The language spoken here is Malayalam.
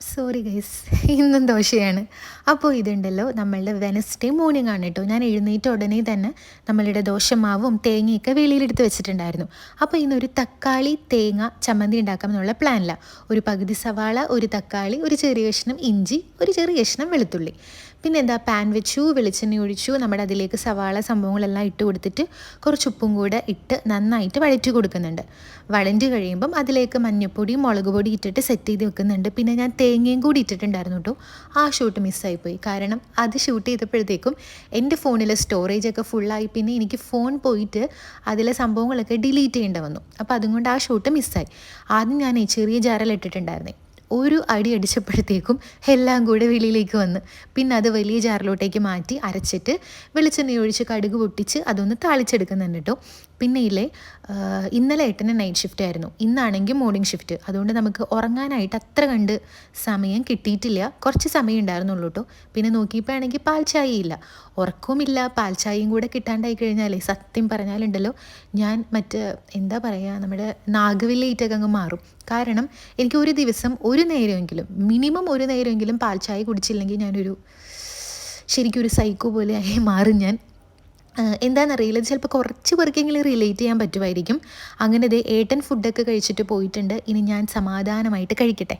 സോറി ഗൈസ്, ഇന്നും ദോശയാണ്. അപ്പോൾ ഇതുണ്ടല്ലോ നമ്മളുടെ വെനസ്ഡേ മോർണിംഗ് ആണ് കേട്ടോ. ഞാൻ എഴുന്നേറ്റ ഉടനെ തന്നെ നമ്മളുടെ ദോശമാവും തേങ്ങയൊക്കെ വെളിയിലെടുത്ത് വെച്ചിട്ടുണ്ടായിരുന്നു. അപ്പോൾ ഇന്നൊരു തക്കാളി തേങ്ങ ചമ്മന്തി ഉണ്ടാക്കാം എന്നുള്ള പ്ലാനിലാണ്. ഒരു പകുതി സവാള, ഒരു തക്കാളി, ഒരു ചെറിയ കഷ്ണം ഇഞ്ചി, ഒരു ചെറിയ കഷ്ണം വെളുത്തുള്ളി. പിന്നെ എന്താ, പാൻ വെച്ചു, വെളിച്ചെണ്ണ ഒഴിച്ചു, നമ്മുടെ അതിലേക്ക് സവാള സംഭവങ്ങളെല്ലാം ഇട്ട് കൊടുത്തിട്ട് കുറച്ച് ഉപ്പും കൂടെ ഇട്ട് നന്നായിട്ട് വഴറ്റി കൊടുക്കുന്നുണ്ട്. വഴറ്റി കഴിയുമ്പം അതിലേക്ക് മഞ്ഞൾപ്പൊടി, മുളക് പൊടി ഇട്ടിട്ട് സെറ്റ് ചെയ്ത് വെക്കുന്നുണ്ട്. പിന്നെ ഞാൻ തേങ്ങയും കൂടി ഇട്ടിട്ടുണ്ടായിരുന്നു കേട്ടോ. ആ ഷൂട്ട് മിസ്സായിപ്പോയി. കാരണം അത് ഷൂട്ട് ചെയ്തപ്പോഴത്തേക്കും എൻ്റെ ഫോണിലെ സ്റ്റോറേജൊക്കെ ഫുള്ളായി. പിന്നെ എനിക്ക് ഫോൺ പോയിട്ട് അതിലെ സംഭവങ്ങളൊക്കെ ഡിലീറ്റ് ചെയ്യേണ്ടി വന്നു. അപ്പോൾ അതുകൊണ്ട് ആ ഷൂട്ട് മിസ്സായി. ആദ്യം ഞാൻ ചെറിയ ജാറിലിട്ടിട്ടുണ്ടായിരുന്നേ. ഒരു അടി അടിച്ചപ്പോഴത്തേക്കും എല്ലാം കൂടെ വെളിയിലേക്ക് വന്ന്. പിന്നെ അത് വലിയ ജാറിലോട്ടേക്ക് മാറ്റി അരച്ചിട്ട് വെളിച്ചെണ്ണ ഒഴിച്ച് കടുക് പൊട്ടിച്ച് അതൊന്ന് താളിച്ചെടുക്കുന്നുണ്ട് കേട്ടോ. പിന്നെ ഇന്നലെ ഏട്ടന് നൈറ്റ് ഷിഫ്റ്റ് ആയിരുന്നു, ഇന്നാണെങ്കിൽ മോർണിംഗ് ഷിഫ്റ്റ്. അതുകൊണ്ട് നമുക്ക് ഉറങ്ങാനായിട്ട് അത്ര കണ്ട് സമയം കിട്ടിയിട്ടില്ല. കുറച്ച് സമയം ഉണ്ടായിരുന്നുള്ളൂ കേട്ടോ. പിന്നെ നോക്കിയപ്പോൾ ആണെങ്കിൽ പാൽ ചായയില്ല, ഉറക്കവുമില്ല. പാൽ ചായയും കൂടെ കിട്ടാണ്ടായി കഴിഞ്ഞാലേ സത്യം പറഞ്ഞാലുണ്ടല്ലോ ഞാൻ എന്താ പറയുക, നമ്മുടെ നാഗവല്ലിയിട്ടൊക്കെ അങ്ങ് മാറും. കാരണം എനിക്ക് ഒരു ദിവസം ഒരു നേരമെങ്കിലും, മിനിമം ഒരു നേരമെങ്കിലും പാൽ ചായ കുടിച്ചില്ലെങ്കിൽ ശരിക്കും ഒരു സൈക്കോ പോലെ ആയി മാറും ഞാൻ. എന്താണെന്നറിയില്ല, ഇത് ചിലപ്പോൾ കുറച്ച് പേർക്കെങ്കിലും റിലേറ്റ് ചെയ്യാൻ പറ്റുമായിരിക്കും. അങ്ങനെ ഏട്ടൻ ഫുഡൊക്കെ കഴിച്ചിട്ട് പോയിട്ടുണ്ട്. ഇനി ഞാൻ സമാധാനമായിട്ട് കഴിക്കട്ടെ.